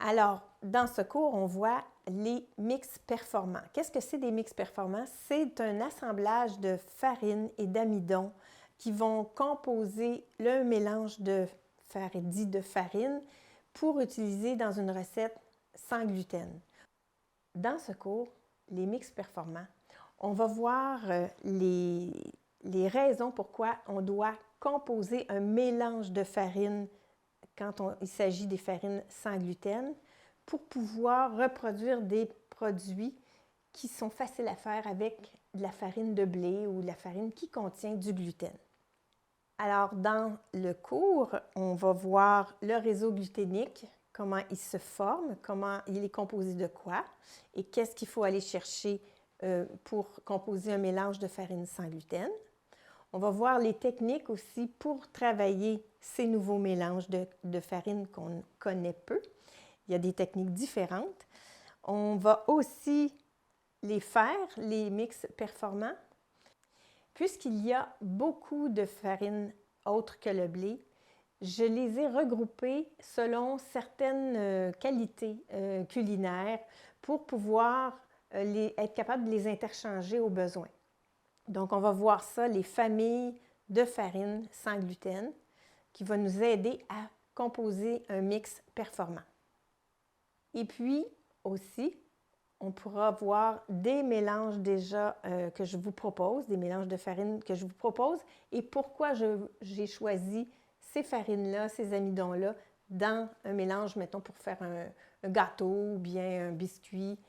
Alors, dans ce cours, on voit les mix performants. Qu'est-ce que c'est des mix performants? C'est un assemblage de farine et d'amidon qui vont composer le mélange dit de farine pour utiliser dans une recette sans gluten. Dans ce cours, les mix performants, on va voir les raisons pourquoi on doit composer un mélange de farine quand il s'agit des farines sans gluten, pour pouvoir reproduire des produits qui sont faciles à faire avec de la farine de blé ou de la farine qui contient du gluten. Alors, dans le cours, on va voir le réseau gluténique, comment il se forme, comment il est composé de quoi et qu'est-ce qu'il faut aller chercher pour composer un mélange de farine sans gluten. On va voir les techniques aussi pour travailler ces nouveaux mélanges de farine qu'on connaît peu. Il y a des techniques différentes. On va aussi les faire, les mix performants. Puisqu'il y a beaucoup de farines autres que le blé, je les ai regroupées selon certaines qualités culinaires pour pouvoir être capable de les interchanger au besoin. Donc, on va voir ça, les familles de farine sans gluten, qui va nous aider à composer un mix performant. Et puis, aussi, on pourra voir des mélanges déjà que je vous propose, des mélanges de farine que je vous propose, et pourquoi j'ai choisi ces farines-là, ces amidons-là, dans un mélange, mettons, pour faire un gâteau ou bien un biscuit.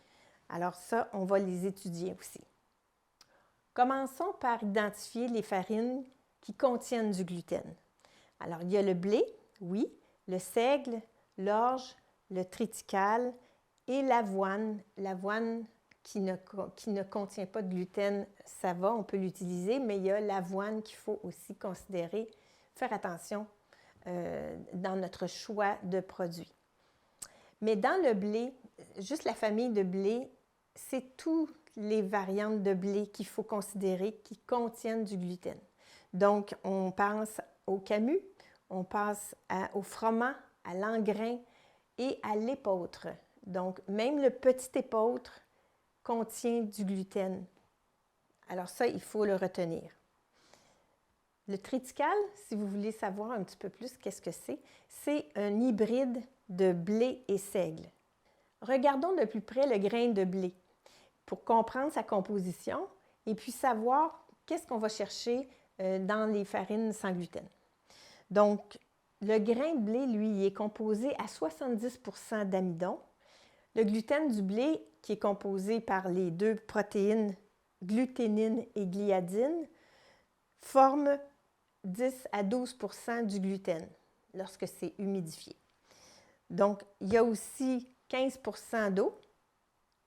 Alors ça, on va les étudier aussi. Commençons par identifier les farines qui contiennent du gluten. Alors, il y a le blé, oui, le seigle, l'orge, le triticale et l'avoine. L'avoine qui ne contient pas de gluten, ça va, on peut l'utiliser, mais il y a l'avoine qu'il faut aussi considérer, faire attention dans notre choix de produits. Mais dans le blé, juste la famille de blé, c'est tout les variantes de blé qu'il faut considérer qui contiennent du gluten. Donc, on pense au camus, on passe au froment, à l'engrain et à l'épeautre. Donc, même le petit épeautre contient du gluten. Alors ça, il faut le retenir. Le triticale, si vous voulez savoir un petit peu plus qu'est-ce que c'est un hybride de blé et seigle. Regardons de plus près le grain de blé pour comprendre sa composition et puis savoir qu'est-ce qu'on va chercher dans les farines sans gluten. Donc, le grain de blé, lui, il est composé à 70% d'amidon. Le gluten du blé, qui est composé par les deux protéines gluténine et gliadine, forme 10 à 12% du gluten lorsque c'est humidifié. Donc, il y a aussi 15% d'eau,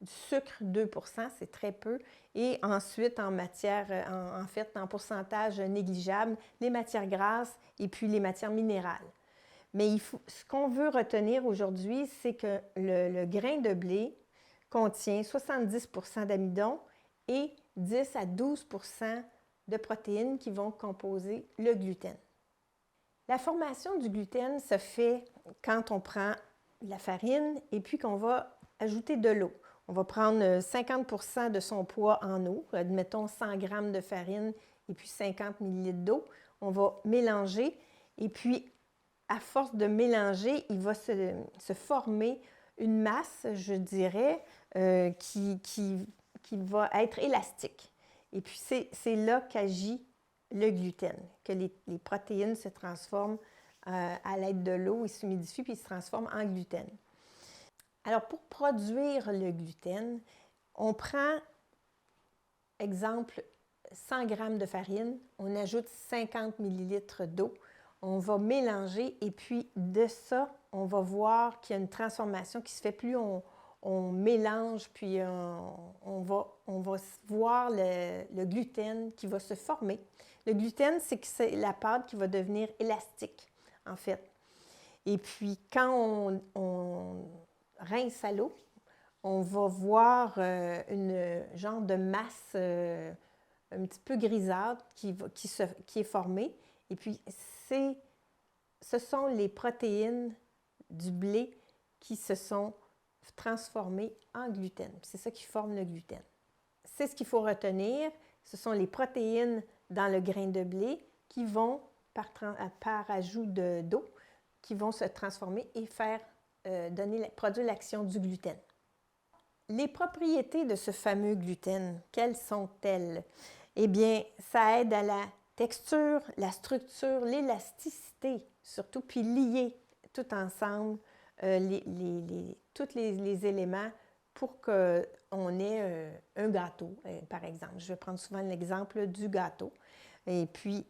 du sucre 2%, c'est très peu, et ensuite en pourcentage négligeable, les matières grasses et puis les matières minérales. Mais ce qu'on veut retenir aujourd'hui, c'est que le grain de blé contient 70% d'amidon et 10 à 12% de protéines qui vont composer le gluten. La formation du gluten se fait quand on prend la farine et puis qu'on va ajouter de l'eau. On va prendre 50% de son poids en eau, admettons 100 g de farine et puis 50 ml d'eau. On va mélanger et puis, à force de mélanger, il va se former une masse, je dirais, qui va être élastique. Et puis, c'est là qu'agit le gluten, que les protéines se transforment à l'aide de l'eau, ils s'humidifient puis ils se transforment en gluten. Alors, pour produire le gluten, on prend, exemple, 100 g de farine, on ajoute 50 ml d'eau, on va mélanger et puis de ça, on va voir qu'il y a une transformation qui se fait. Plus on mélange, puis on va voir le gluten qui va se former. Le gluten, c'est la pâte qui va devenir élastique, en fait. Et puis, quand on rince à l'eau, on va voir une genre de masse un petit peu grisâtre qui est formée. Et puis, ce sont les protéines du blé qui se sont transformés en gluten. C'est ça qui forme le gluten. C'est ce qu'il faut retenir. Ce sont les protéines dans le grain de blé qui vont, par ajout d'eau, qui vont se transformer et produire l'action du gluten. Les propriétés de ce fameux gluten, quelles sont-elles? Eh bien, ça aide à la texture, la structure, l'élasticité, surtout, puis lier tout ensemble tous les éléments pour qu'on ait un gâteau, par exemple. Je vais prendre souvent l'exemple du gâteau. Et puis,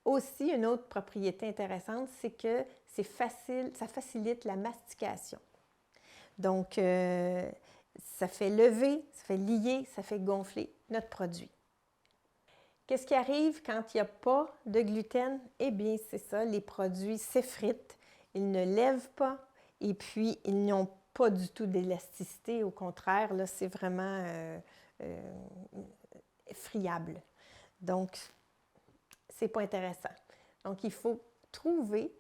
aussi, une autre propriété intéressante, c'est que ça facilite la mastication. Donc, ça fait lever, ça fait lier, ça fait gonfler notre produit. Qu'est-ce qui arrive quand il n'y a pas de gluten? Eh bien, c'est ça, les produits s'effritent, ils ne lèvent pas et puis ils n'ont pas du tout d'élasticité. Au contraire, là, c'est vraiment friable. Donc, c'est pas intéressant. Donc, il faut trouver,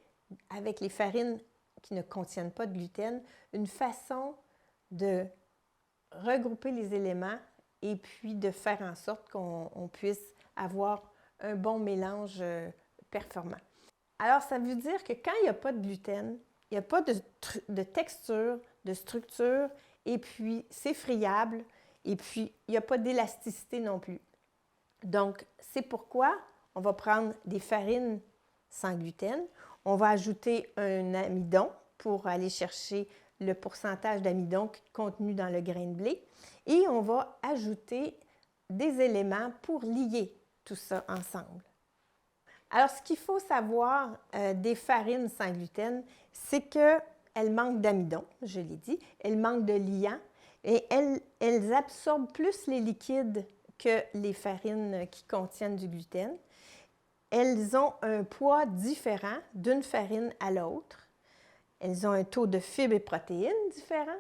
avec les farines qui ne contiennent pas de gluten, une façon de regrouper les éléments et puis de faire en sorte qu'on puisse avoir un bon mélange performant. Alors, ça veut dire que quand il n'y a pas de gluten, il n'y a pas de texture, de structure, et puis c'est friable, et puis il n'y a pas d'élasticité non plus. Donc, c'est pourquoi on va prendre des farines sans gluten, on va ajouter un amidon pour aller chercher le pourcentage d'amidon contenu dans le grain de blé, et on va ajouter des éléments pour lier tout ça ensemble. Alors, ce qu'il faut savoir des farines sans gluten, c'est qu'elles manquent d'amidon, je l'ai dit, elles manquent de liant et elles absorbent plus les liquides que les farines qui contiennent du gluten. Elles ont un poids différent d'une farine à l'autre. Elles ont un taux de fibres et protéines différent.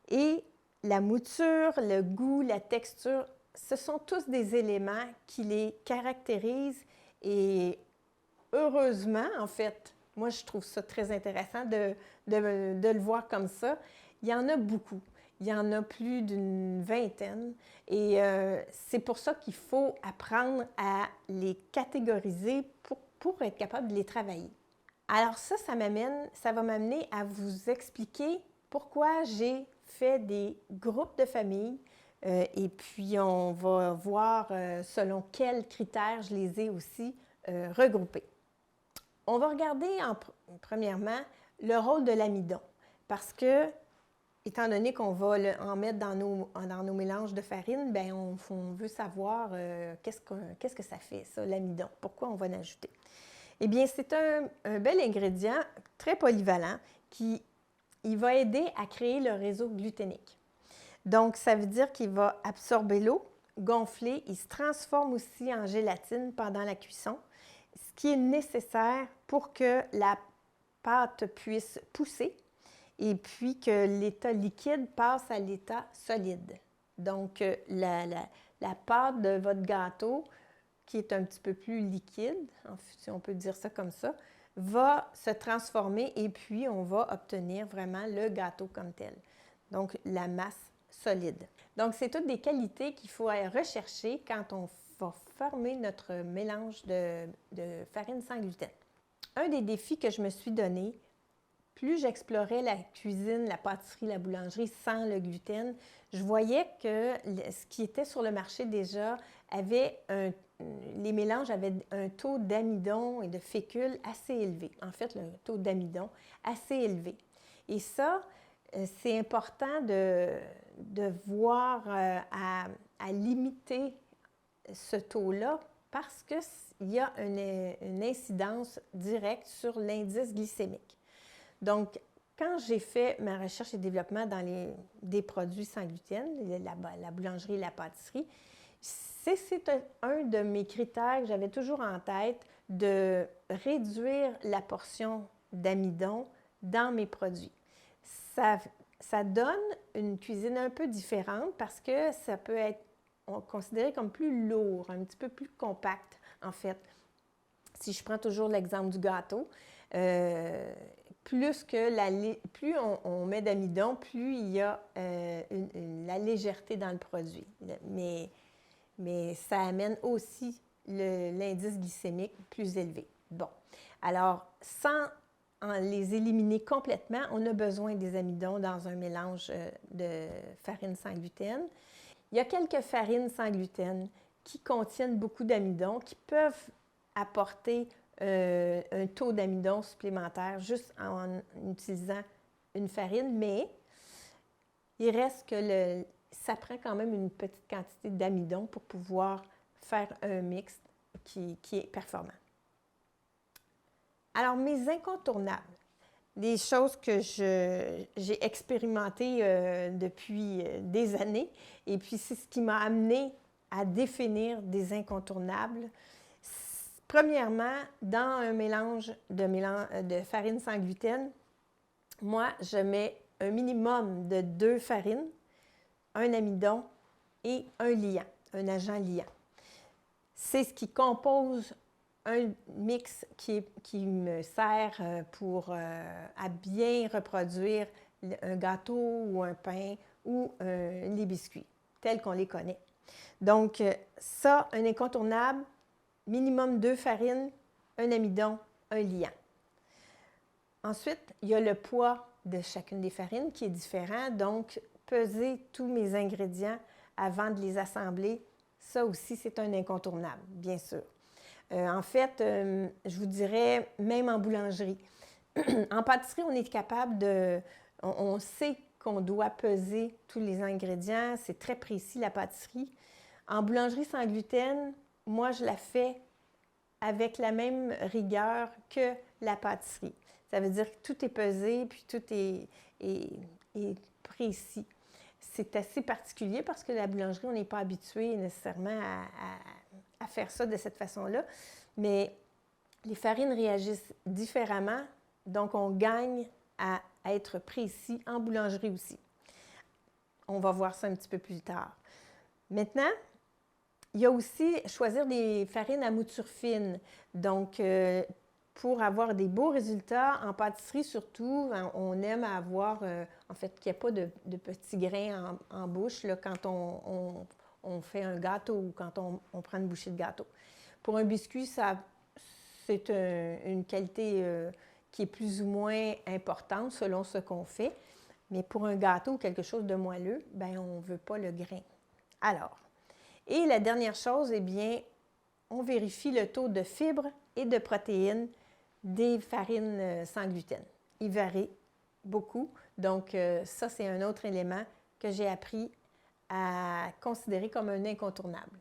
Et la mouture, le goût, la texture, ce sont tous des éléments qui les caractérisent et heureusement, en fait, moi je trouve ça très intéressant de le voir comme ça. Il y en a beaucoup. Il y en a plus d'une vingtaine et c'est pour ça qu'il faut apprendre à les catégoriser pour être capable de les travailler. Alors ça va m'amener à vous expliquer pourquoi j'ai fait des groupes de familles et puis on va voir selon quels critères je les ai aussi regroupés. On va regarder premièrement le rôle de l'amidon parce que, étant donné qu'on va en mettre dans nos mélanges de farine, bien, on veut savoir qu'est-ce que ça fait, ça, l'amidon, pourquoi on va l'ajouter. Eh bien, c'est un bel ingrédient très polyvalent qui va aider à créer le réseau gluténique. Donc, ça veut dire qu'il va absorber l'eau, gonfler, il se transforme aussi en gélatine pendant la cuisson, ce qui est nécessaire pour que la pâte puisse pousser et puis que l'état liquide passe à l'état solide. Donc, la pâte de votre gâteau, qui est un petit peu plus liquide, si on peut dire ça comme ça, va se transformer et puis on va obtenir vraiment le gâteau comme tel. Donc, la masse solide. Donc, c'est toutes des qualités qu'il faut rechercher quand on va former notre mélange de farine sans gluten. Un des défis que je me suis donné, plus j'explorais la cuisine, la pâtisserie, la boulangerie sans le gluten, je voyais que ce qui était sur le marché déjà les mélanges avaient un taux d'amidon et de fécule assez élevé. En fait, le taux d'amidon assez élevé. Et ça, c'est important de voir à limiter ce taux-là parce qu'il y a une incidence directe sur l'indice glycémique. Donc, quand j'ai fait ma recherche et développement dans des produits sans gluten, la boulangerie et la pâtisserie, c'est un de mes critères que j'avais toujours en tête de réduire la portion d'amidon dans mes produits. Ça donne une cuisine un peu différente parce que ça peut être considéré comme plus lourd, un petit peu plus compact, en fait. Si je prends toujours l'exemple du gâteau, plus on met d'amidon, plus il y a la légèreté dans le produit. Mais ça amène aussi l'indice glycémique plus élevé. Bon, alors, sans les éliminer complètement, on a besoin des amidons dans un mélange de farine sans gluten. Il y a quelques farines sans gluten qui contiennent beaucoup d'amidon, qui peuvent apporter un taux d'amidon supplémentaire juste en utilisant une farine, mais il reste que ça prend quand même une petite quantité d'amidon pour pouvoir faire un mix qui est performant. Alors, mes incontournables, des choses que j'ai expérimentées depuis des années, et puis c'est ce qui m'a amené à définir des incontournables. Premièrement, dans un mélange de farine sans gluten, moi, je mets un minimum de 2 farines, un amidon et un liant, un agent liant. C'est ce qui compose un mix qui me sert à bien reproduire un gâteau ou un pain ou les biscuits, tels qu'on les connaît. Donc, ça, un incontournable, minimum 2 farines, un amidon, un liant. Ensuite, il y a le poids de chacune des farines qui est différent. Donc, peser tous mes ingrédients avant de les assembler, ça aussi, c'est un incontournable, bien sûr. En fait, je vous dirais, même en boulangerie. En pâtisserie, on est capable on sait qu'on doit peser tous les ingrédients. C'est très précis, la pâtisserie. En boulangerie sans gluten, moi, je la fais avec la même rigueur que la pâtisserie. Ça veut dire que tout est pesé, puis tout est précis. C'est assez particulier parce que la boulangerie, on n'est pas habitué nécessairement à faire ça de cette façon-là. Mais les farines réagissent différemment, donc on gagne à être précis en boulangerie aussi. On va voir ça un petit peu plus tard. Maintenant, il y a aussi choisir des farines à mouture fine. Donc, pour avoir des beaux résultats, en pâtisserie surtout, on aime avoir, en fait, qu'il n'y ait pas de petits grains en bouche là, quand on fait un gâteau ou quand on prend une bouchée de gâteau. Pour un biscuit, c'est une qualité qui est plus ou moins importante selon ce qu'on fait. Mais pour un gâteau ou quelque chose de moelleux, bien, on ne veut pas le grain. Alors, et la dernière chose, eh bien, on vérifie le taux de fibres et de protéines des farines sans gluten. Il varie beaucoup. Donc, ça, c'est un autre élément que j'ai appris à considérer comme un incontournable.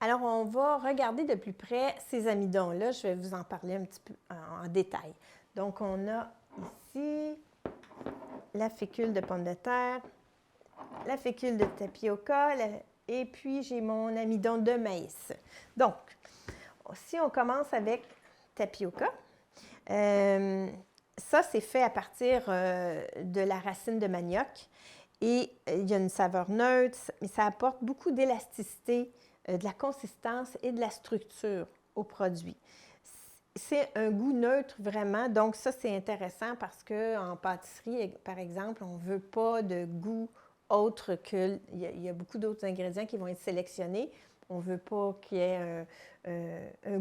Alors, on va regarder de plus près ces amidons-là. Je vais vous en parler un petit peu en détail. Donc, on a ici la fécule de pomme de terre, la fécule de tapioca, et puis j'ai mon amidon de maïs. Donc, si on commence avec tapioca, ça, c'est fait à partir de la racine de manioc et il y a une saveur neutre, mais ça apporte beaucoup d'élasticité, de la consistance et de la structure au produit. C'est un goût neutre vraiment, donc ça, c'est intéressant parce qu'en pâtisserie, par exemple, on ne veut pas de goût autre que... Il y a beaucoup d'autres ingrédients qui vont être sélectionnés. On ne veut pas qu'il y ait un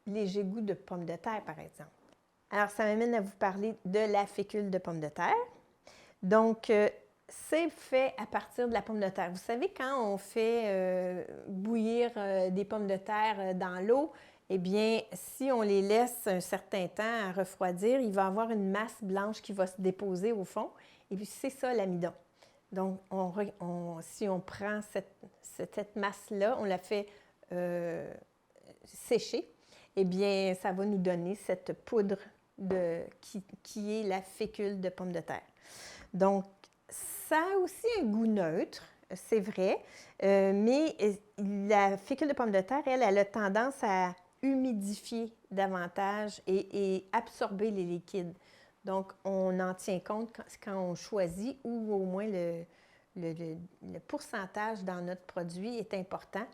léger goût de pomme de terre, par exemple. Alors, ça m'amène à vous parler de la fécule de pomme de terre. Donc, c'est fait à partir de la pomme de terre. Vous savez, quand on fait bouillir des pommes de terre dans l'eau, eh bien, si on les laisse un certain temps à refroidir, il va y avoir une masse blanche qui va se déposer au fond. Et puis, c'est ça l'amidon. Donc, si on prend cette masse-là, on la fait sécher, eh bien, ça va nous donner cette poudre qui est la fécule de pomme de terre. Donc, ça a aussi un goût neutre, c'est vrai, mais la fécule de pomme de terre, elle a tendance à humidifier davantage et absorber les liquides. Donc, on en tient compte quand on choisit ou au moins le pourcentage dans notre produit est important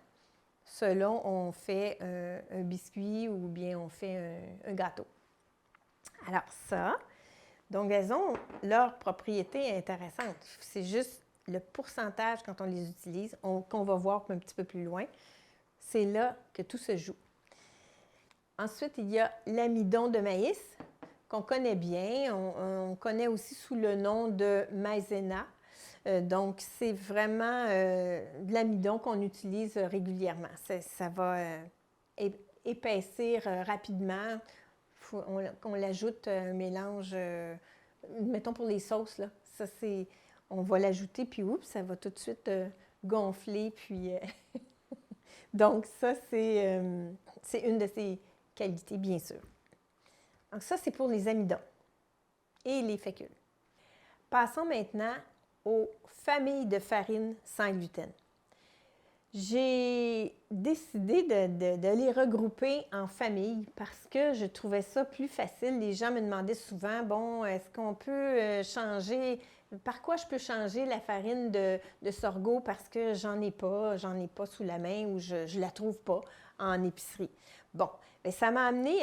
selon on fait un biscuit ou bien on fait un gâteau. Alors ça, donc elles ont leurs propriétés intéressantes. C'est juste le pourcentage quand on les utilise, qu'on va voir un petit peu plus loin. C'est là que tout se joue. Ensuite, il y a l'amidon de maïs, qu'on connaît bien. On connaît aussi sous le nom de maïzena. Donc, c'est vraiment de l'amidon qu'on utilise régulièrement. Ça va épaissir rapidement. On l'ajoute un mélange, mettons pour les sauces, là. Ça, on va l'ajouter, puis oups, ça va tout de suite gonfler. Puis, donc, ça, c'est une de ses qualités, bien sûr. Donc, ça, c'est pour les amidons et les fécules. Passons maintenant aux familles de farines sans gluten. J'ai décidé de les regrouper en familles parce que je trouvais ça plus facile. Les gens me demandaient souvent, bon, est-ce qu'on peut changer, par quoi je peux changer la farine de sorgho parce que j'en ai pas sous la main ou je la trouve pas en épicerie. Bon, bien, ça m'a amené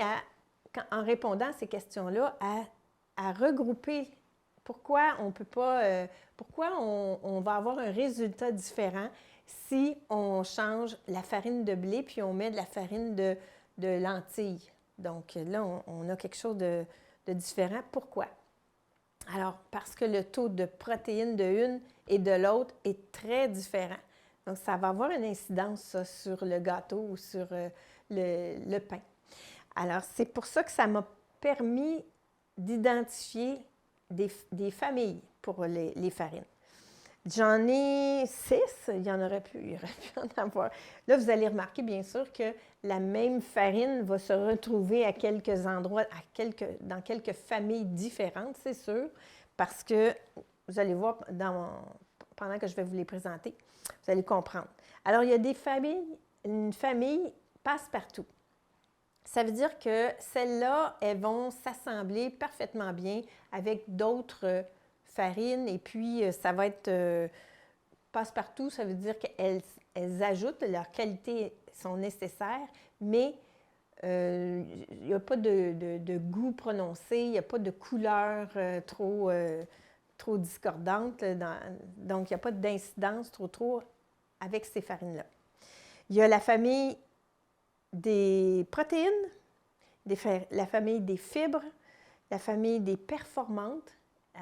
en répondant à ces questions-là, à regrouper pourquoi on peut pas, pourquoi on va avoir un résultat différent si on change la farine de blé puis on met de la farine de lentilles. Donc là, on a quelque chose de différent. Pourquoi? Alors, parce que le taux de protéines de une et de l'autre est très différent. Donc, ça va avoir une incidence, ça, sur le gâteau ou sur le pain. Alors, c'est pour ça que ça m'a permis d'identifier des familles pour les farines. J'en ai 6, il y aurait pu en avoir. Là, vous allez remarquer, bien sûr, que la même farine va se retrouver à quelques endroits, dans quelques familles différentes, c'est sûr, parce que vous allez voir pendant que je vais vous les présenter, vous allez comprendre. Alors, il y a une famille passe-partout. Ça veut dire que celles-là, elles vont s'assembler parfaitement bien avec d'autres farines et puis ça va être passe-partout, ça veut dire qu'elles ajoutent, leurs qualités sont nécessaires, mais il n'y a pas de goût prononcé, il n'y a pas de couleur trop discordante, donc il n'y a pas d'incidence trop avec ces farines-là. Il y a la famille des protéines, la famille des fibres, la famille des performantes.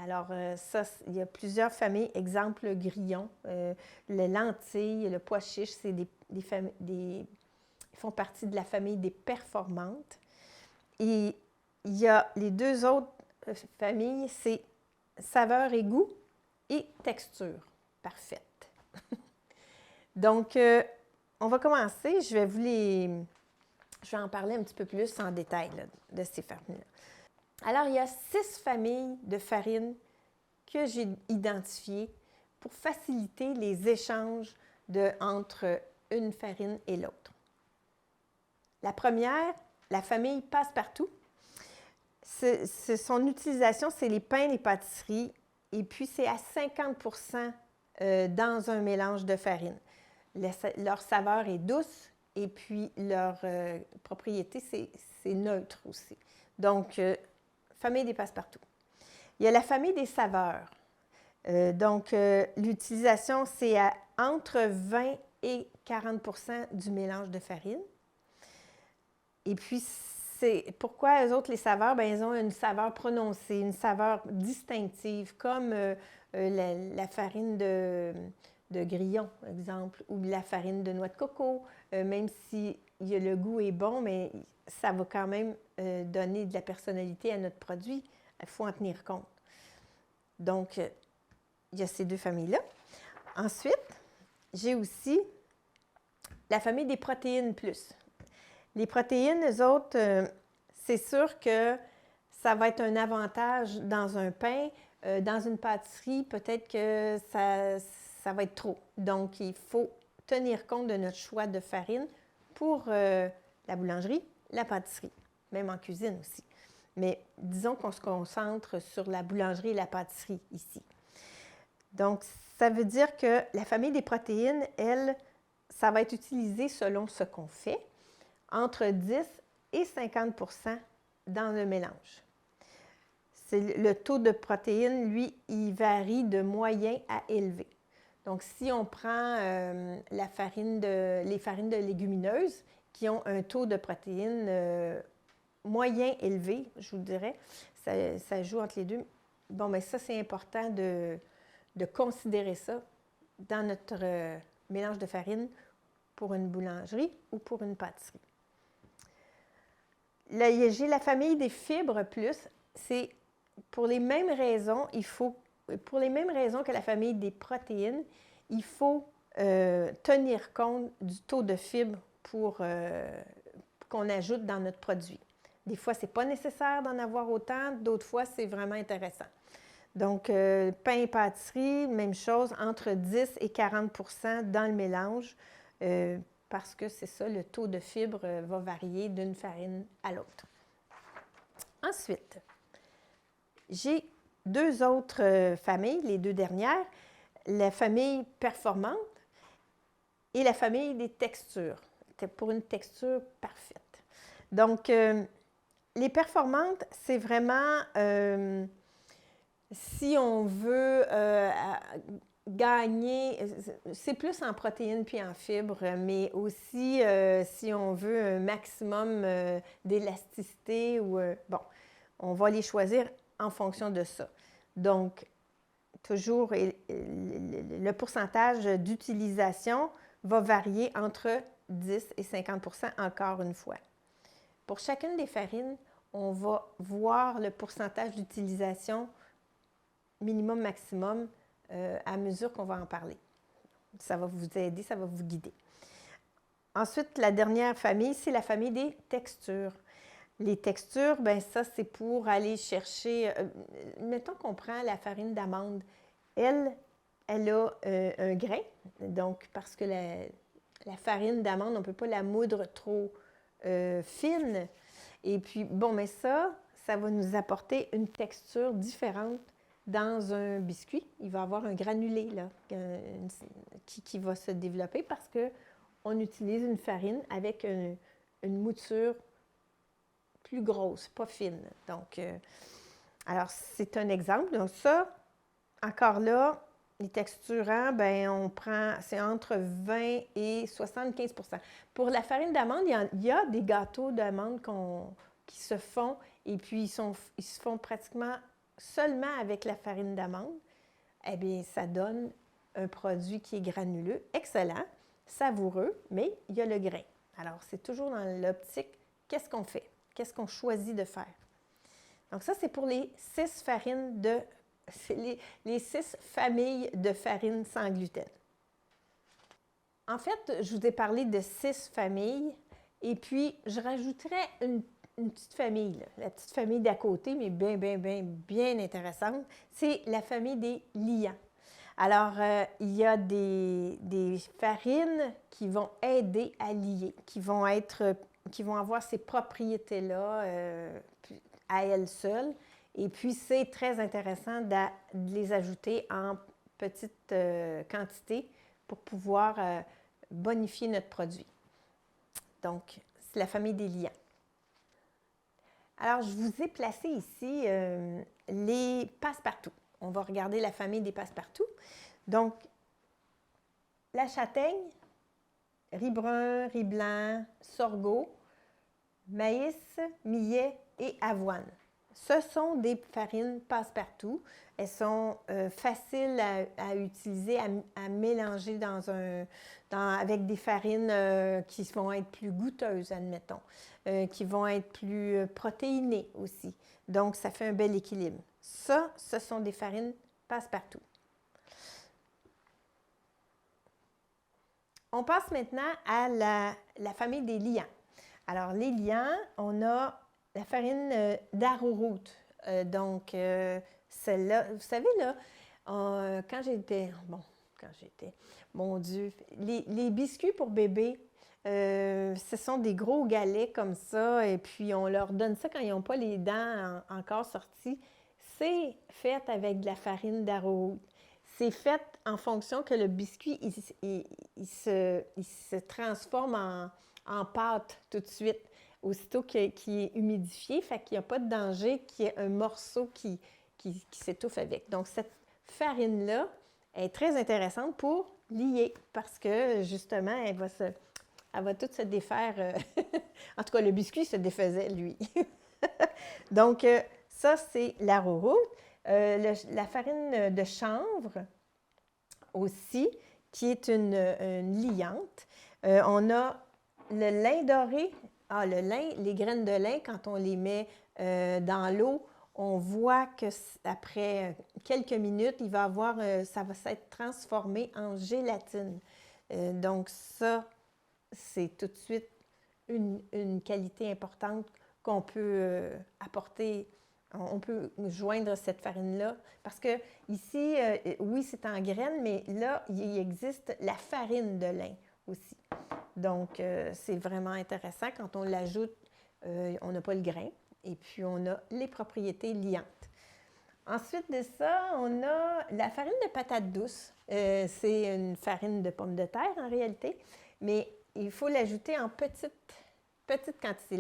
Alors, ça, il y a plusieurs familles. Exemple, le grillon, les lentilles, le pois chiche, c'est ils font partie de la famille des performantes. Et il y a les deux autres familles, c'est saveur et goût et texture parfaite. Donc, on va commencer. Je vais en parler un petit peu plus en détail là, de ces farines-là. Alors, il y a 6 familles de farines que j'ai identifiées pour faciliter les échanges entre une farine et l'autre. La première, la famille passe-partout. Son utilisation, c'est les pains, les pâtisseries, et puis c'est à 50% dans un mélange de farine. Leur saveur est douce, et puis leur propriété, c'est neutre aussi. Donc, famille des passe-partout. Il y a la famille des saveurs. L'utilisation, c'est entre 20 et 40% du mélange de farine. Et puis, pourquoi eux autres, les saveurs? Bien, ils ont une saveur prononcée, une saveur distinctive, comme la farine de grillon, exemple, ou la farine de noix de coco. Même si le goût est bon, mais ça va quand même donner de la personnalité à notre produit. Il faut en tenir compte. Donc, il y a ces 2 familles-là. Ensuite, j'ai aussi la famille des protéines plus. Les protéines, eux autres, c'est sûr que ça va être un avantage dans un pain. Dans une pâtisserie, peut-être que ça va être trop. Donc, il faut tenir compte de notre choix de farine pour la boulangerie, la pâtisserie, même en cuisine aussi. Mais disons qu'on se concentre sur la boulangerie et la pâtisserie ici. Donc, ça veut dire que la famille des protéines, elle, ça va être utilisé selon ce qu'on fait, entre 10 et 50% dans le mélange. le taux de protéines, lui, il varie de moyen à élevé. Donc, si on prend les farines de légumineuses qui ont un taux de protéines moyen élevé, je vous dirais, ça joue entre les deux. Bon, mais ça, c'est important de considérer ça dans notre mélange de farine pour une boulangerie ou pour une pâtisserie. Là, j'ai la famille des fibres plus. C'est pour les mêmes raisons, pour les mêmes raisons que la famille des protéines, il faut tenir compte du taux de fibres qu'on ajoute dans notre produit. Des fois, ce n'est pas nécessaire d'en avoir autant, d'autres fois, c'est vraiment intéressant. Donc, pain et pâtisserie, même chose, entre 10 et 40 % dans le mélange, parce que c'est ça, le taux de fibres va varier d'une farine à l'autre. Ensuite, j'ai deux autres familles, les deux dernières, la famille performante et la famille des textures, pour une texture parfaite. Donc, les performantes, c'est vraiment, si on veut gagner, c'est plus en protéines puis en fibres, mais aussi si on veut un maximum d'élasticité ou, bon, on va les choisir en fonction de ça. Donc, toujours, le pourcentage d'utilisation va varier entre 10 et 50 % encore une fois. Pour chacune des farines, on va voir le pourcentage d'utilisation minimum, maximum à mesure qu'on va en parler. Ça va vous aider, ça va vous guider. Ensuite, la dernière famille, c'est la famille des textures. Les textures, bien ça, c'est pour aller chercher... mettons qu'on prend la farine d'amande. Elle a un grain, donc parce que la farine d'amande, on ne peut pas la moudre trop fine. Et puis, bon, mais ça va nous apporter une texture différente dans un biscuit. Il va avoir un granulé là, qui va se développer parce qu'on utilise une farine avec une mouture plus grosse, pas fine. Donc, alors, c'est un exemple. Donc, ça, encore là, les texturants, bien, on prend, c'est entre 20 et 75 %. Pour la farine d'amande, il y a des gâteaux d'amande qui se font et puis ils se font pratiquement seulement avec la farine d'amande. Eh bien, ça donne un produit qui est granuleux, excellent, savoureux, mais il y a le grain. Alors, c'est toujours dans l'optique, qu'est-ce qu'on fait? Qu'est-ce qu'on choisit de faire? Donc ça, c'est pour les 6 farines c'est les 6 familles de farines sans gluten. En fait, je vous ai parlé de 6 familles et puis je rajouterais une petite famille, là, la petite famille d'à côté, mais bien intéressante. C'est la famille des liants. Alors, il y a des farines qui vont aider à lier, qui vont avoir ces propriétés-là à elles seules. Et puis, c'est très intéressant de les ajouter en petite quantité pour pouvoir bonifier notre produit. Donc, c'est la famille des liants. Alors, je vous ai placé ici les passe-partout. On va regarder la famille des passe-partout. Donc, la châtaigne, riz brun, riz blanc, sorgho, maïs, millet et avoine. Ce sont des farines passe-partout. Elles sont faciles à utiliser, à mélanger avec des farines qui vont être plus goûteuses, admettons, qui vont être plus protéinées aussi. Donc, ça fait un bel équilibre. Ça, ce sont des farines passe-partout. On passe maintenant à la famille des liants. Alors, les liants, on a la farine d'arrowroot. Donc, celle-là, vous savez, là, quand j'étais, mon Dieu, les biscuits pour bébés, ce sont des gros galets comme ça, et puis on leur donne ça quand ils n'ont pas les dents encore sorties. C'est fait avec de la farine d'arrowroot. C'est fait en fonction que le biscuit, il se transforme en pâte tout de suite. aussitôt qui est humidifié, fait qu'il n'y a pas de danger qu'il y ait un morceau qui s'étouffe avec. Donc, cette farine-là est très intéressante pour lier parce que, justement, elle va tout se défaire. En tout cas, le biscuit se défaisait, lui. Donc, ça, c'est l'arrowroot. La farine de chanvre aussi, qui est une liante. On a le lin doré. Ah, le lin, les graines de lin, quand on les met dans l'eau, on voit qu'après quelques minutes, ça va s'être transformé en gélatine. Donc ça, c'est tout de suite une qualité importante qu'on peut apporter. On peut joindre cette farine-là parce que ici, oui, c'est en graines, mais là, il existe la farine de lin aussi. Donc, c'est vraiment intéressant. Quand on l'ajoute, on n'a pas le grain et puis on a les propriétés liantes. Ensuite de ça, on a la farine de patate douce. C'est une farine de pomme de terre en réalité, mais il faut l'ajouter en petite quantité.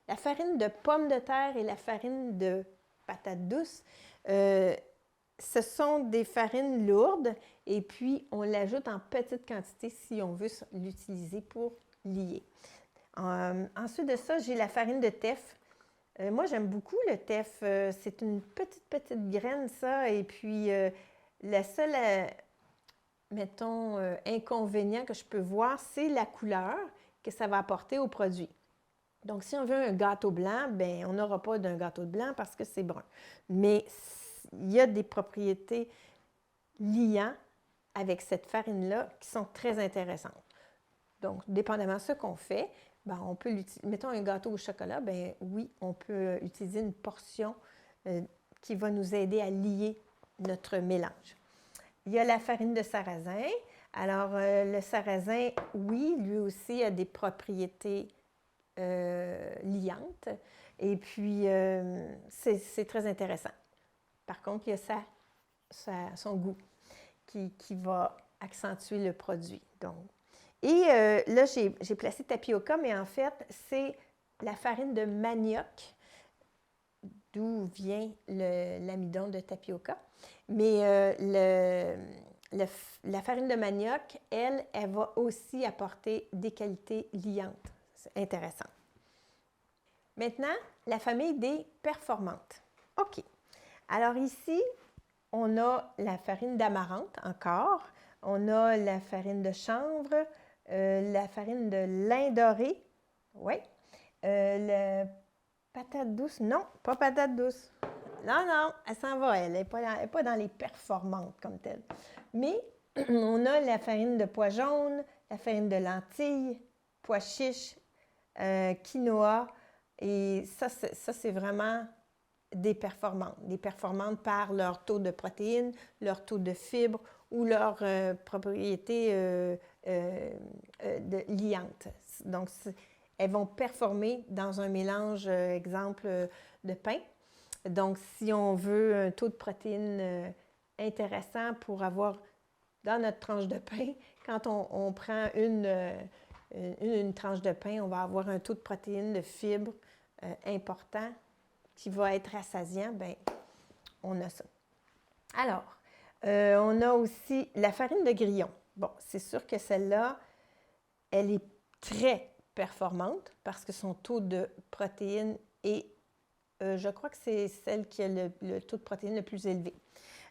La farine de pomme de terre et la farine de patate douce, ce sont des farines lourdes et puis on l'ajoute en petite quantité si on veut l'utiliser pour lier. Ensuite de ça, j'ai la farine de teff. Moi, j'aime beaucoup le teff. C'est une petite graine, ça. Et puis, la seule, mettons, inconvénient que je peux voir, c'est la couleur que ça va apporter au produit. Donc, si on veut un gâteau blanc, bien, on n'aura pas d'un gâteau de blanc parce que c'est brun. Mais il y a des propriétés liant avec cette farine-là qui sont très intéressantes. Donc, dépendamment de ce qu'on fait, bien, on peut l'utiliser. Mettons un gâteau au chocolat, bien oui, on peut utiliser une portion qui va nous aider à lier notre mélange. Il y a la farine de sarrasin. Alors, le sarrasin, oui, lui aussi a des propriétés liantes. Et puis, c'est très intéressant. Par contre, il y a son goût qui va accentuer le produit. Donc, et là, j'ai placé tapioca, mais en fait, c'est la farine de manioc, d'où vient l'amidon de tapioca. Mais la farine de manioc, elle va aussi apporter des qualités liantes. C'est intéressant. Maintenant, la famille des performantes. OK. Alors ici, on a la farine d'amarante encore. On a la farine de chanvre, la farine de lin doré. Oui. La patate douce. Non, pas patate douce. Non, elle s'en va, elle n'est pas dans les performantes comme telle. Mais on a la farine de pois jaune, la farine de lentilles, pois chiches, quinoa. Et ça, c'est vraiment des performantes par leur taux de protéines, leur taux de fibres ou leur propriété liante. Donc, elles vont performer dans un mélange, exemple, de pain. Donc, si on veut un taux de protéines intéressant pour avoir dans notre tranche de pain, quand on prend une tranche de pain, on va avoir un taux de protéines, de fibres important qui va être rassasiant, bien, on a ça. Alors, on a aussi la farine de grillon. Bon, c'est sûr que celle-là, elle est très performante parce que son taux de protéines est, je crois que c'est celle qui a le taux de protéines le plus élevé.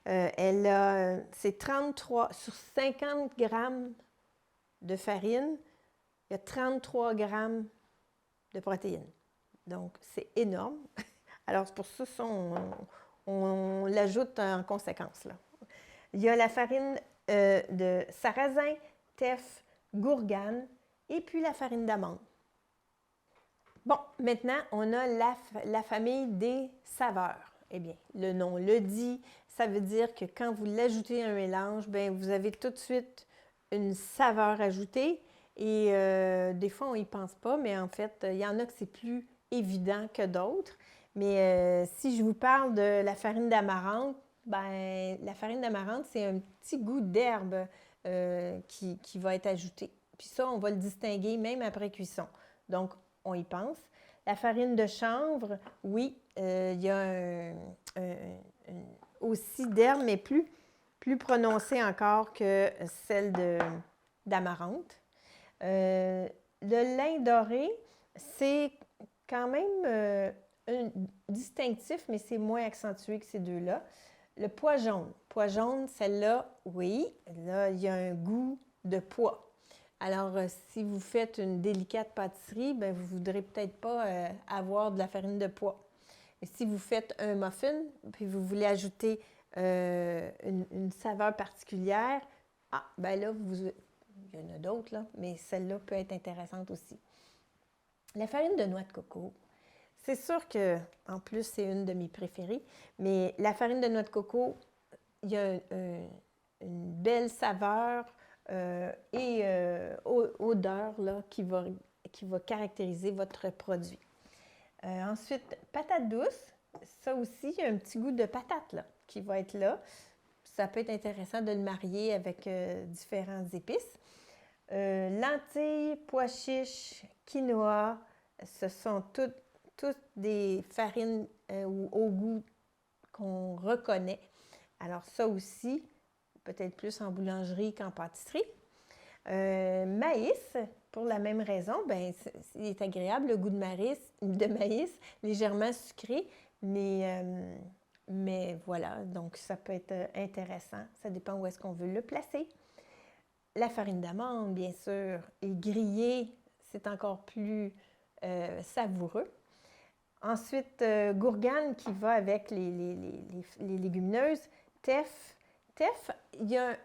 C'est 33, sur 50 grammes de farine, il y a 33 grammes de protéines. Donc, c'est énorme. Alors, pour ça, on l'ajoute en conséquence, là. Il y a la farine de sarrasin, teff, gourgane et puis la farine d'amande. Bon, maintenant, on a la famille des saveurs. Eh bien, le nom le dit, ça veut dire que quand vous l'ajoutez à un mélange, bien, vous avez tout de suite une saveur ajoutée. Et des fois, on n'y pense pas, mais en fait, il y en a que c'est plus évident que d'autres. Mais si je vous parle de la farine d'amarante, ben la farine d'amarante, c'est un petit goût d'herbe qui va être ajouté. Puis ça, on va le distinguer même après cuisson. Donc, on y pense. La farine de chanvre, oui, il y a aussi d'herbe, mais plus prononcée encore que celle d'amarante. Le lin doré, c'est quand même distinctif, mais c'est moins accentué que ces deux-là. Le pois jaune. Pois jaune, celle-là, oui, là, il y a un goût de pois. Alors, si vous faites une délicate pâtisserie, bien, vous ne voudrez peut-être pas avoir de la farine de pois. Et si vous faites un muffin, puis vous voulez ajouter une saveur particulière, ah, bien là, il y en a d'autres, là, mais celle-là peut être intéressante aussi. La farine de noix de coco, c'est sûr que, en plus, c'est une de mes préférées, mais la farine de noix de coco, il y a une belle saveur et odeur là, qui va caractériser votre produit. Ensuite, patate douce, ça aussi, il y a un petit goût de patate là, qui va être là. Ça peut être intéressant de le marier avec différentes épices. Lentilles, pois chiches, quinoa, ce sont toutes des farines au goût qu'on reconnaît. Alors ça aussi, peut-être plus en boulangerie qu'en pâtisserie. Maïs, pour la même raison, ben, il est agréable, le goût de maïs légèrement sucré, mais voilà, donc ça peut être intéressant. Ça dépend où est-ce qu'on veut le placer. La farine d'amande, bien sûr, et grillée, c'est encore plus savoureux. Ensuite, gourgane qui va avec les légumineuses. Teff, il y a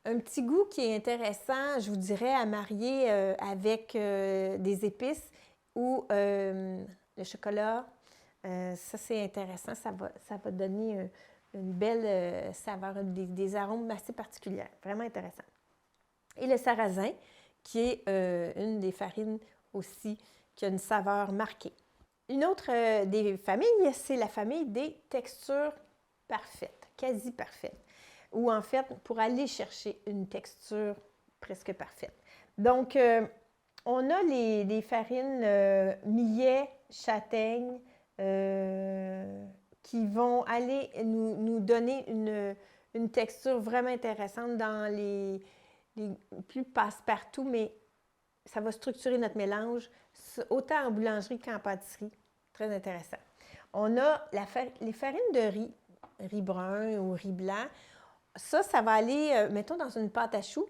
un petit goût qui est intéressant, je vous dirais, à marier avec des épices ou le chocolat. Ça, c'est intéressant. Ça va donner une belle saveur, des arômes assez particuliers. Vraiment intéressant. Et le sarrasin, qui est une des farines aussi qui a une saveur marquée. Une autre des familles, c'est la famille des textures parfaites, quasi parfaites, ou en fait, pour aller chercher une texture presque parfaite. Donc, on a les farines millet, châtaigne, qui vont aller nous donner une texture vraiment intéressante dans les plus passe-partout, mais ça va structurer notre mélange, autant en boulangerie qu'en pâtisserie. Très intéressant. On a les farines de riz brun ou riz blanc. Ça va aller, mettons, dans une pâte à choux.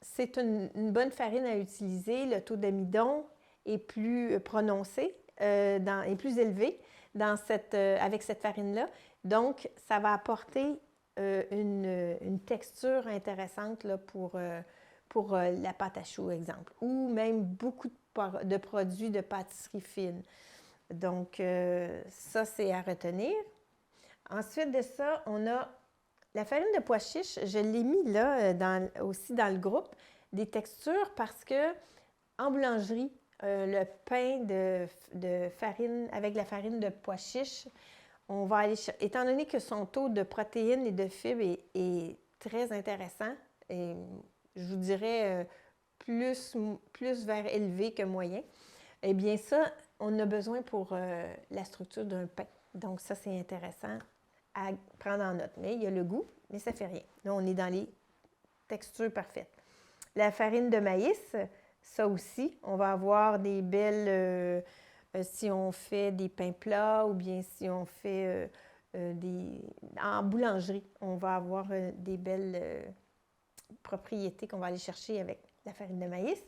C'est une bonne farine à utiliser. Le taux d'amidon est plus prononcé, est plus élevé avec cette farine-là. Donc, ça va apporter une texture intéressante là, pour la pâte à choux, exemple, ou même beaucoup de produits de pâtisserie fine. Donc, ça, c'est à retenir. Ensuite de ça, on a la farine de pois chiche. Je l'ai mis là aussi dans le groupe des textures parce que en boulangerie, le pain de farine avec la farine de pois chiche, on va aller étant donné que son taux de protéines et de fibres est très intéressant, et je vous dirais plus vers élevé que moyen, eh bien ça, on a besoin pour la structure d'un pain. Donc ça, c'est intéressant à prendre en note. Mais il y a le goût, mais ça ne fait rien. Là, on est dans les textures parfaites. La farine de maïs, ça aussi, on va avoir des belles... si on fait des pains plats ou bien si on fait en boulangerie, on va avoir des belles propriétés qu'on va aller chercher avec la farine de maïs.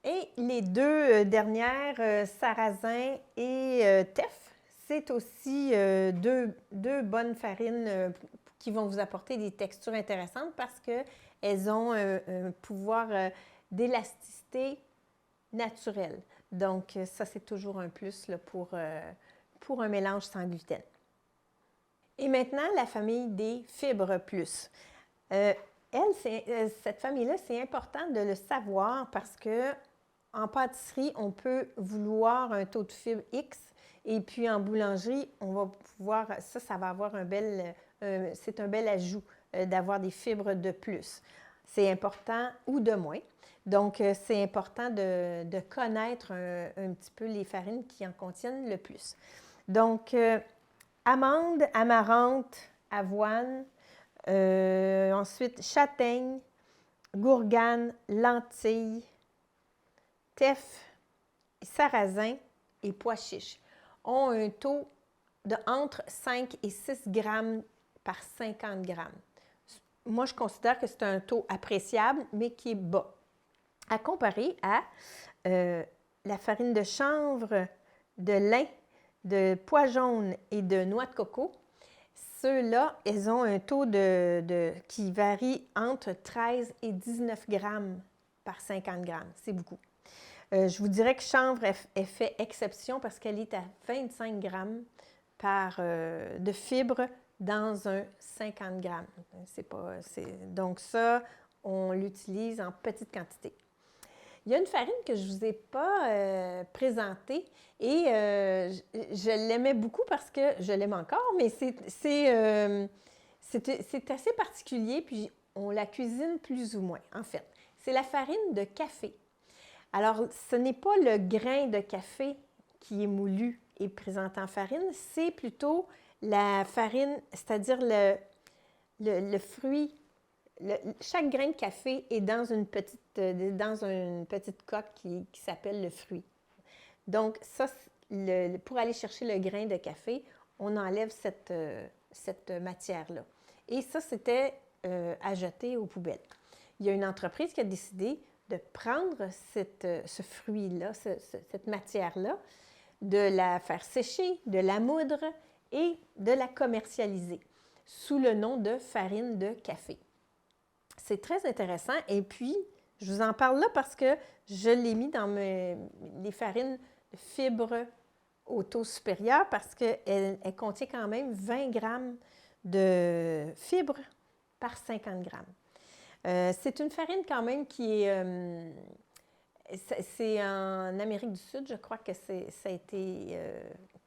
Et les deux dernières, sarrasin et teff, c'est aussi deux bonnes farines qui vont vous apporter des textures intéressantes parce qu'elles ont un pouvoir d'élasticité naturel. Donc, ça, c'est toujours un plus là, pour un mélange sans gluten. Et maintenant, la famille des fibres plus. Cette famille-là, c'est important de le savoir parce que en pâtisserie, on peut vouloir un taux de fibres X et puis en boulangerie, on va pouvoir, ça va avoir c'est un bel ajout d'avoir des fibres de plus. c'est important, ou de moins. Donc, c'est important de connaître un petit peu les farines qui en contiennent le plus. Donc, amandes, amarantes, avoine, ensuite châtaigne, gourgane, lentilles, teff, sarrasin et pois chiches ont un taux de entre 5 et 6 grammes par 50 grammes. Moi, je considère que c'est un taux appréciable, mais qui est bas. À comparer à la farine de chanvre, de lin, de pois jaune et de noix de coco, ceux-là, ils ont un taux qui varie entre 13 et 19 grammes par 50 grammes. C'est beaucoup. Je vous dirais que chanvre, elle fait exception parce qu'elle est à 25 grammes de fibres dans un 50 grammes. Donc ça, on l'utilise en petite quantité. Il y a une farine que je ne vous ai pas présentée et je l'aimais beaucoup parce que je l'aime encore, mais c'est assez particulier, puis on la cuisine plus ou moins, en fait. C'est la farine de café. Alors, ce n'est pas le grain de café qui est moulu et présenté en farine, c'est plutôt la farine, c'est-à-dire le fruit. Chaque grain de café est dans une petite coque qui s'appelle le fruit. Donc, ça, pour aller chercher le grain de café, on enlève cette matière-là. Et ça, c'était à jeter aux poubelles. Il y a une entreprise qui a décidé de prendre ce fruit-là, cette matière-là, de la faire sécher, de la moudre et de la commercialiser sous le nom de farine de café. C'est très intéressant et puis, je vous en parle là parce que je l'ai mis dans les farines de fibres au taux supérieur parce qu'elle contient quand même 20 grammes de fibres par 50 grammes. C'est une farine quand même qui est... c'est en Amérique du Sud, je crois que ça a été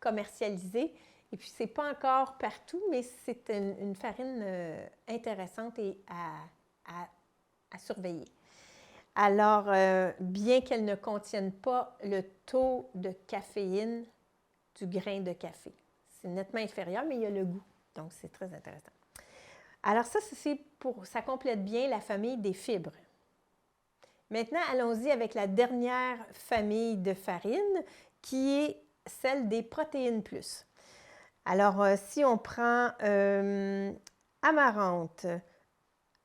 commercialisé. Et puis, ce n'est pas encore partout, mais c'est une farine intéressante et à surveiller. Alors, bien qu'elle ne contienne pas le taux de caféine du grain de café, c'est nettement inférieur, mais il y a le goût. Donc, c'est très intéressant. Alors, ça complète bien la famille des fibres. Maintenant, allons-y avec la dernière famille de farines, qui est celle des protéines plus. Alors, si on prend amaranth,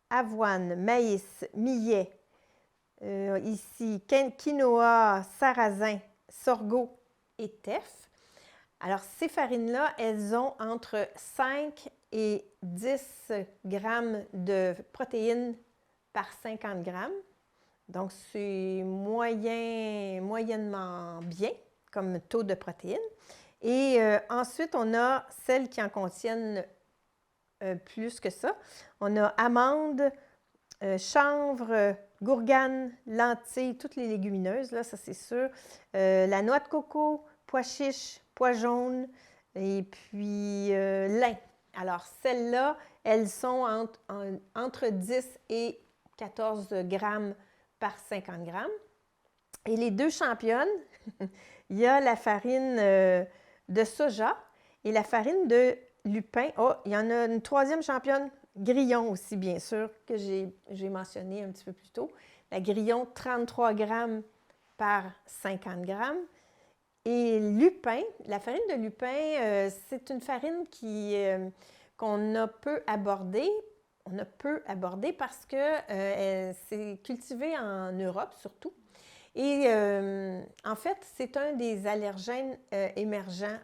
avoine, maïs, millet, ici quinoa, sarrasin, sorgho et teff. Alors, ces farines-là, elles ont entre 5 et 10 grammes de protéines par 50 grammes. Donc, c'est moyennement bien comme taux de protéines. Et ensuite, on a celles qui en contiennent plus que ça. On a amandes, chanvre, gourgane, lentilles, toutes les légumineuses, là, ça c'est sûr. La noix de coco, pois chiches, pois jaunes et puis lin. Alors, celles-là, elles sont entre 10 et 14 grammes par 50 grammes. Et les deux championnes, il y a la farine de soja et la farine de lupin. Oh, il y en a une troisième championne, grillon aussi, bien sûr, que j'ai mentionné un petit peu plus tôt. La grillon, 33 grammes par 50 grammes. Et lupin, la farine de lupin, c'est une farine qu'on a peu abordée. On a peu abordé parce que c'est cultivé en Europe surtout. Et en fait, c'est un des allergènes émergents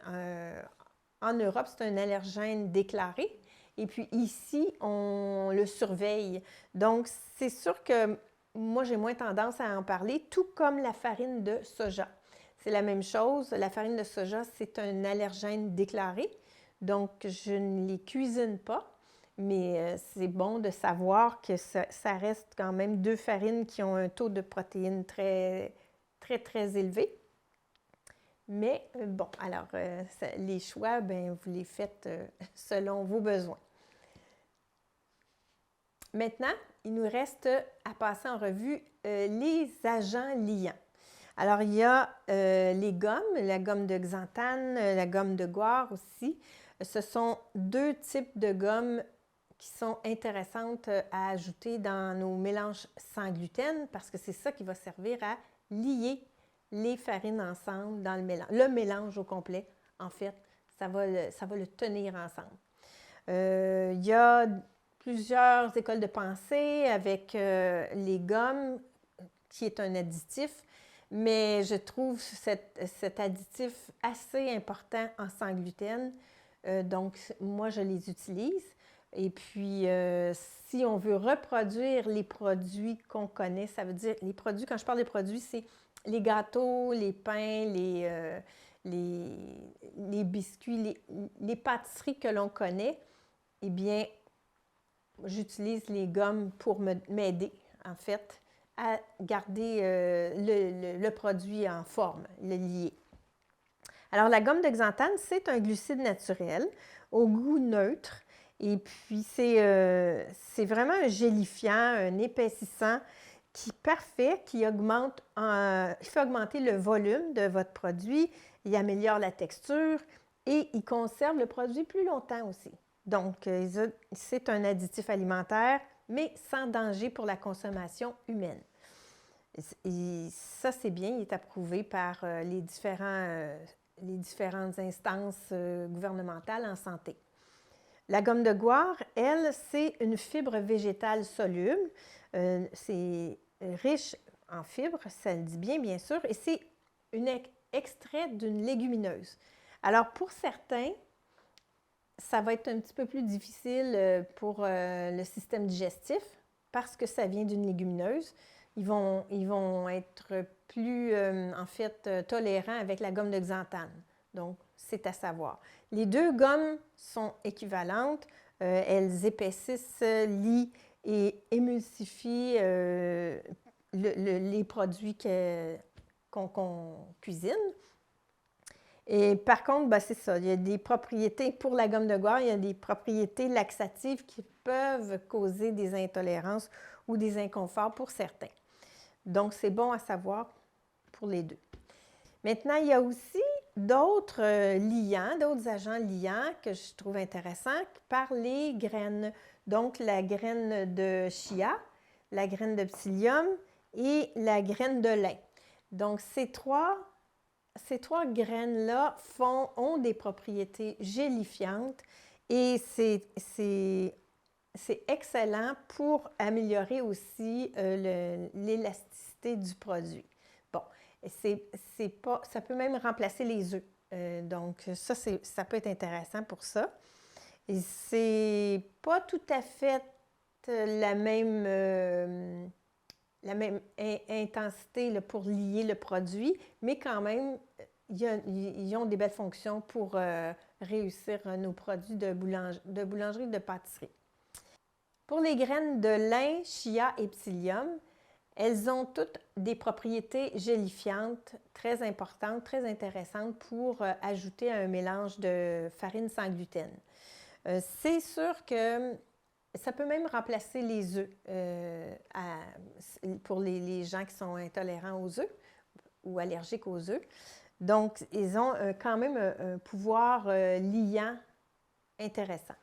en Europe. C'est un allergène déclaré. Et puis ici, on le surveille. Donc, c'est sûr que moi, j'ai moins tendance à en parler, tout comme la farine de soja. C'est la même chose. La farine de soja, c'est un allergène déclaré. Donc, je ne les cuisine pas. Mais c'est bon de savoir que ça reste quand même deux farines qui ont un taux de protéines très, très, très élevé. Mais bon, alors, les choix, bien, vous les faites selon vos besoins. Maintenant, il nous reste à passer en revue les agents liants. Alors, il y a les gommes, la gomme de xanthane, la gomme de guar aussi. Ce sont deux types de gommes qui sont intéressantes à ajouter dans nos mélanges sans gluten parce que c'est ça qui va servir à lier les farines ensemble dans le mélange au complet. En fait, ça va le tenir ensemble. Il y a plusieurs écoles de pensée avec les gommes, qui est un additif, mais je trouve cet additif assez important en sans gluten. Donc, moi, je les utilise. Et puis, si on veut reproduire les produits qu'on connaît, ça veut dire, les produits, quand je parle des produits, c'est les gâteaux, les pains, les biscuits, les pâtisseries que l'on connaît, eh bien, j'utilise les gommes pour m'aider, en fait, à garder le produit en forme, le lier. Alors, la gomme de xanthane, c'est un glucide naturel au goût neutre. Et puis, c'est vraiment un gélifiant, un épaississant qui est parfait, qui fait augmenter le volume de votre produit, il améliore la texture et il conserve le produit plus longtemps aussi. Donc, c'est un additif alimentaire, mais sans danger pour la consommation humaine. Et ça, c'est bien, il est approuvé par les différentes instances gouvernementales en santé. La gomme de guar, elle, c'est une fibre végétale soluble. C'est riche en fibres, ça le dit bien sûr, et c'est un extrait d'une légumineuse. Alors, pour certains, ça va être un petit peu plus difficile pour le système digestif parce que ça vient d'une légumineuse. Ils vont être plus, en fait, tolérants avec la gomme de xanthane. Donc, c'est à savoir. Les deux gommes sont équivalentes. Elles épaississent, lient et émulsifient les produits qu'on cuisine. Et par contre, c'est ça, il y a des propriétés, pour la gomme de guar, il y a des propriétés laxatives qui peuvent causer des intolérances ou des inconforts pour certains. Donc, c'est bon à savoir pour les deux. Maintenant, il y a aussi d'autres liants, d'autres agents liants que je trouve intéressants par les graines. Donc, la graine de chia, la graine de psyllium et la graine de lin. Donc, ces trois graines-là ont des propriétés gélifiantes et c'est excellent pour améliorer aussi l'élasticité du produit. Bon, ça peut même remplacer les œufs. Donc, ça peut être intéressant pour ça. Et c'est pas tout à fait la même intensité là, pour lier le produit, mais quand même, ils ont des belles fonctions pour réussir nos produits de boulangerie, de pâtisserie. Pour les graines de lin, chia et psyllium, elles ont toutes des propriétés gélifiantes très importantes, très intéressantes pour ajouter à un mélange de farine sans gluten. C'est sûr que ça peut même remplacer les œufs pour les gens qui sont intolérants aux œufs ou allergiques aux œufs. Donc, ils ont quand même un pouvoir liant intéressant.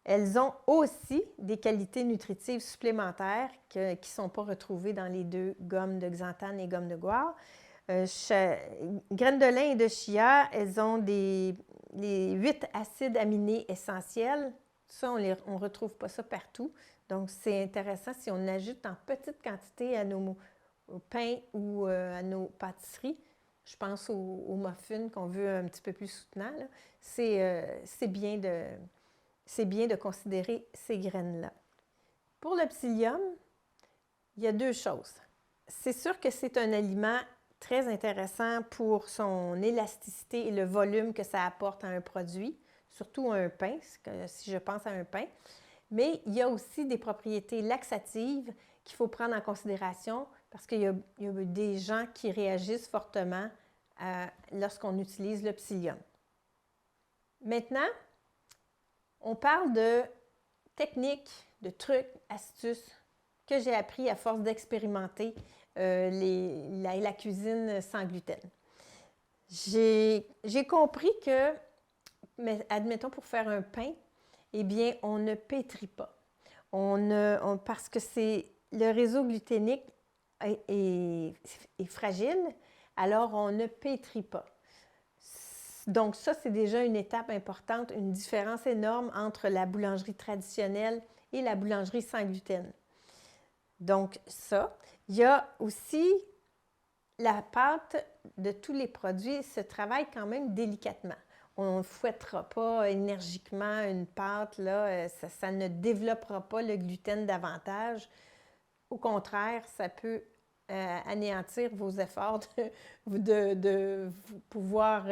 Elles ont aussi des qualités nutritives supplémentaires qui ne sont pas retrouvées dans les deux gommes de xanthane et gommes de guar. Graines de lin et de chia, elles ont les 8 acides aminés essentiels. Ça, on ne retrouve pas ça partout. Donc, c'est intéressant si on ajoute en petite quantité à nos pains ou à nos pâtisseries. Je pense aux muffins qu'on veut un petit peu plus soutenant. C'est bien de considérer ces graines-là. Pour le psyllium, il y a deux choses. C'est sûr que c'est un aliment très intéressant pour son élasticité et le volume que ça apporte à un produit, surtout un pain, si je pense à un pain. Mais il y a aussi des propriétés laxatives qu'il faut prendre en considération parce qu'il y a des gens qui réagissent fortement lorsqu'on utilise le psyllium. Maintenant, on parle de techniques, de trucs, astuces que j'ai appris à force d'expérimenter la cuisine sans gluten. J'ai compris que, mais admettons pour faire un pain, eh bien, on ne pétrit pas. Parce que le réseau gluténique est fragile, alors on ne pétrit pas. Donc ça, c'est déjà une étape importante, une différence énorme entre la boulangerie traditionnelle et la boulangerie sans gluten. Donc ça, il y a aussi la pâte de tous les produits se travaille quand même délicatement. On ne fouettera pas énergiquement une pâte, là, ça ne développera pas le gluten davantage. Au contraire, ça peut anéantir vos efforts de pouvoir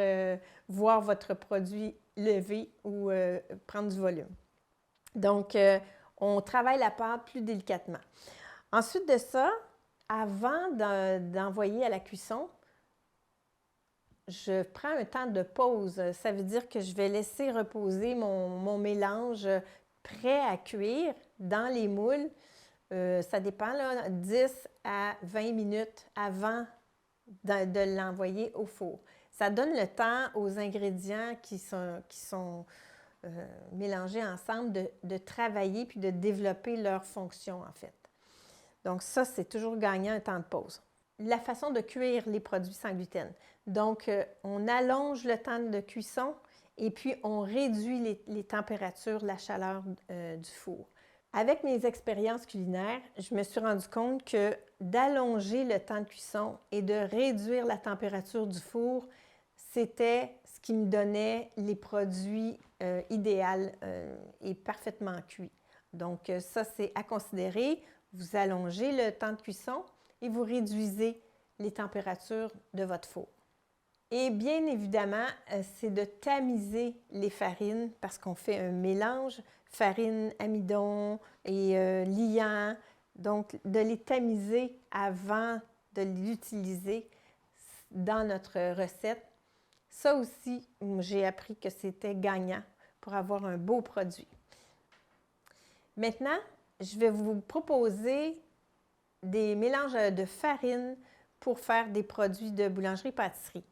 voir votre produit lever ou prendre du volume. Donc, on travaille la pâte plus délicatement. Ensuite de ça, avant d'envoyer à la cuisson, je prends un temps de pause. Ça veut dire que je vais laisser reposer mon mélange prêt à cuire dans les moules. Ça dépend, là, 10 à 20 minutes avant de l'envoyer au four. Ça donne le temps aux ingrédients qui sont mélangés ensemble de travailler puis de développer leur fonction, en fait. Donc ça, c'est toujours gagnant un temps de pause. La façon de cuire les produits sans gluten. Donc, on allonge le temps de cuisson et puis on réduit les températures, la chaleur du four. Avec mes expériences culinaires, je me suis rendu compte que d'allonger le temps de cuisson et de réduire la température du four, c'était ce qui me donnait les produits idéaux et parfaitement cuits. Donc, ça, c'est à considérer. Vous allongez le temps de cuisson et vous réduisez les températures de votre four. Et bien évidemment, c'est de tamiser les farines parce qu'on fait un mélange farine, amidon et liant. Donc, de les tamiser avant de l'utiliser dans notre recette. Ça aussi, j'ai appris que c'était gagnant pour avoir un beau produit. Maintenant, je vais vous proposer des mélanges de farine pour faire des produits de boulangerie-pâtisserie.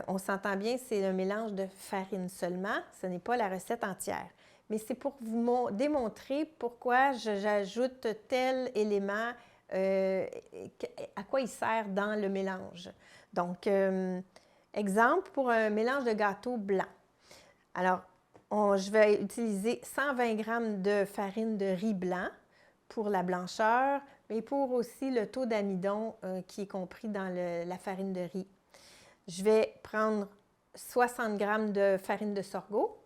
On s'entend bien, c'est un mélange de farine seulement, ce n'est pas la recette entière. Mais c'est pour vous démontrer pourquoi j'ajoute tel élément, à quoi il sert dans le mélange. Donc, exemple, pour un mélange de gâteau blanc. Alors, je vais utiliser 120 g de farine de riz blanc pour la blancheur, mais pour aussi le taux d'amidon qui est compris dans la farine de riz. Je vais prendre 60 g de farine de sorgho.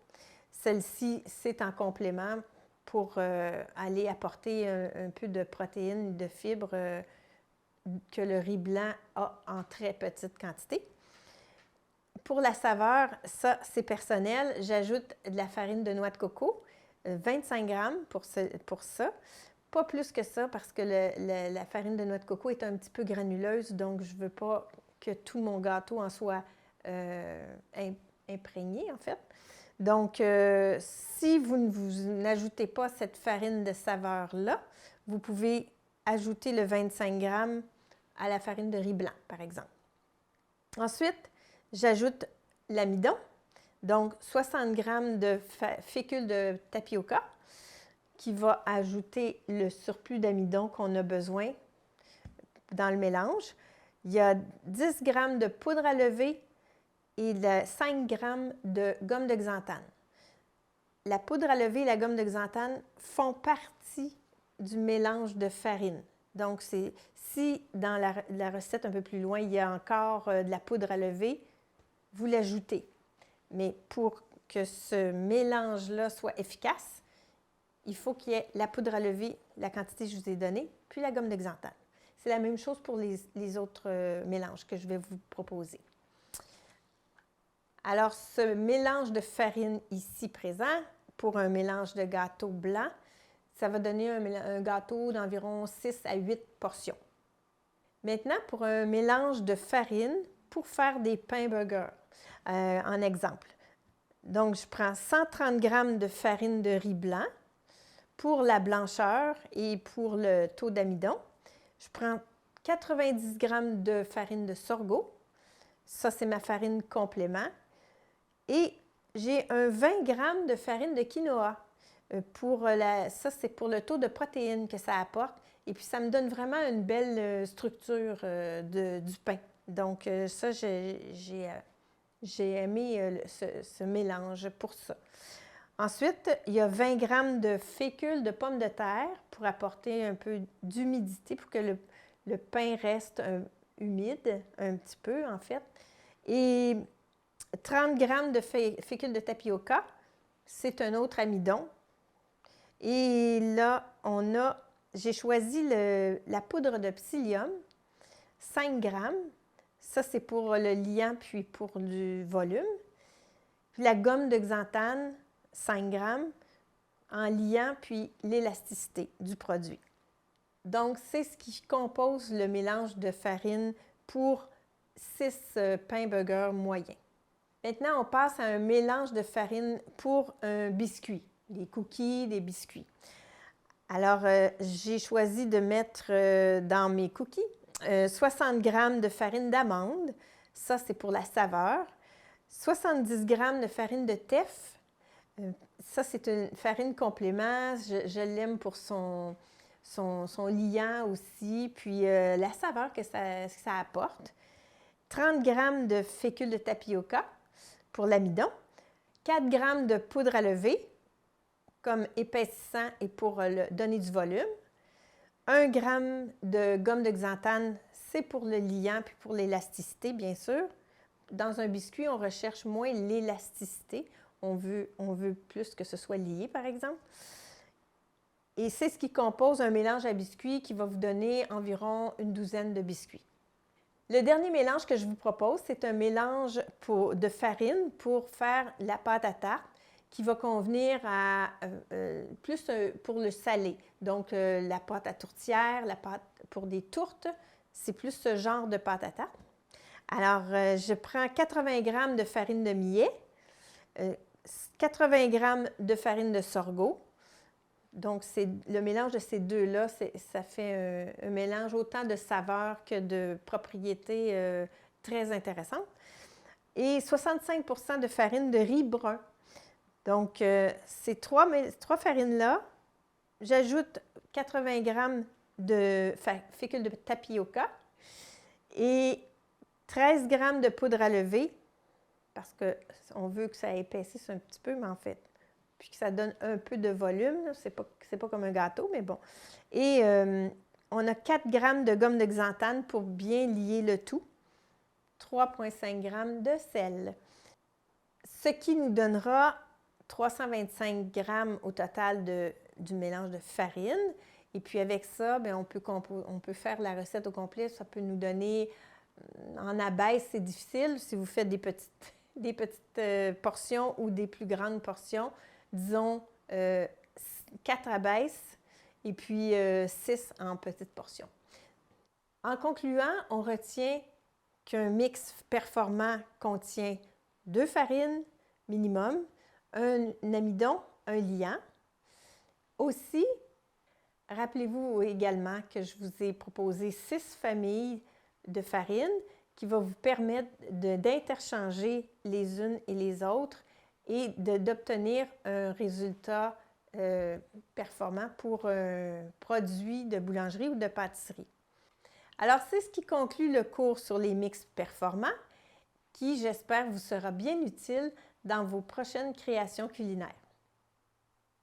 Celle-ci, c'est en complément pour aller apporter un peu de protéines, de fibres que le riz blanc a en très petite quantité. Pour la saveur, ça, c'est personnel. J'ajoute de la farine de noix de coco, 25 g pour ça. Pas plus que ça parce que la farine de noix de coco est un petit peu granuleuse, donc je ne veux pas que tout mon gâteau en soit imprégné, en fait. Donc, si vous n'ajoutez pas cette farine de saveur-là, vous pouvez ajouter le 25 g à la farine de riz blanc, par exemple. Ensuite, j'ajoute l'amidon, donc 60 g de fécule de tapioca, qui va ajouter le surplus d'amidon qu'on a besoin dans le mélange. Il y a 10 g de poudre à lever et 5 g de gomme de xanthane. La poudre à lever et la gomme de xanthane font partie du mélange de farine. Donc, si dans la recette un peu plus loin, il y a encore de la poudre à lever, vous l'ajoutez. Mais pour que ce mélange-là soit efficace, il faut qu'il y ait la poudre à lever, la quantité que je vous ai donnée, puis la gomme de xanthane. C'est la même chose pour les autres mélanges que je vais vous proposer. Alors, ce mélange de farine ici présent, pour un mélange de gâteau blanc, ça va donner un gâteau d'environ 6 à 8 portions. Maintenant, pour un mélange de farine, pour faire des pains burgers, en exemple. Donc, je prends 130 g de farine de riz blanc Pour la blancheur et pour le taux d'amidon, je prends 90 g de farine de sorgho. Ça, c'est ma farine complément. Et j'ai un 20 g de farine de quinoa. Ça, c'est pour le taux de protéines que ça apporte. Et puis, ça me donne vraiment une belle structure du pain. Donc, ça, j'ai aimé ce mélange pour ça. Ensuite, il y a 20 g de fécule de pommes de terre pour apporter un peu d'humidité, pour que le pain reste humide, un petit peu en fait. Et 30 g de fécule de tapioca, c'est un autre amidon. Et là, j'ai choisi la poudre de psyllium, 5 g. Ça, c'est pour le liant puis pour du volume. Puis la gomme de xanthane, 5 g, en liant puis l'élasticité du produit. Donc, c'est ce qui compose le mélange de farine pour 6 pains burgers moyens. Maintenant, on passe à un mélange de farine pour un biscuit, des cookies, des biscuits. Alors, j'ai choisi de mettre dans mes cookies 60 g de farine d'amande. Ça, c'est pour la saveur. 70 g de farine de teff. Ça, c'est une farine complément. Je l'aime pour son liant aussi, puis la saveur que ça apporte. 30 g de fécule de tapioca pour l'amidon. 4 g de poudre à lever comme épaississant et pour donner du volume. 1 g de gomme de xanthane, c'est pour le liant puis pour l'élasticité, bien sûr. Dans un biscuit, on recherche moins l'élasticité. On veut plus que ce soit lié, par exemple. Et c'est ce qui compose un mélange à biscuits qui va vous donner environ une douzaine de biscuits. Le dernier mélange que je vous propose, c'est un mélange de farine pour faire la pâte à tarte qui va convenir plus pour le salé. Donc, la pâte à tourtière, la pâte pour des tourtes, c'est plus ce genre de pâte à tarte. Alors, je prends 80 g de farine de millet, 80 g de farine de sorgho. Donc, le mélange de ces deux-là, ça fait un mélange autant de saveurs que de propriétés très intéressantes. Et 65 % de farine de riz brun. Donc, ces trois farines-là, j'ajoute 80 g de fécule de tapioca et 13 g de poudre à lever, parce qu'on veut que ça épaississe un petit peu, mais en fait, puis que ça donne un peu de volume. C'est pas comme un gâteau, mais bon. Et on a 4 g de gomme de xanthane pour bien lier le tout. 3,5 g de sel. Ce qui nous donnera 325 g au total du mélange de farine. Et puis avec ça, bien, on peut faire la recette au complet. Ça peut nous donner, en abaisse, c'est difficile. Si vous faites des petites portions ou des plus grandes portions, disons 4 abaisses et puis 6 en petites portions. En concluant, on retient qu'un mix performant contient 2 farines minimum, un amidon, un liant. Aussi, rappelez-vous également que je vous ai proposé 6 familles de farines qui vont vous permettre d'interchanger les unes et les autres et d'obtenir un résultat performant pour un produit de boulangerie ou de pâtisserie. Alors, c'est ce qui conclut le cours sur les mix performants qui, j'espère, vous sera bien utile dans vos prochaines créations culinaires.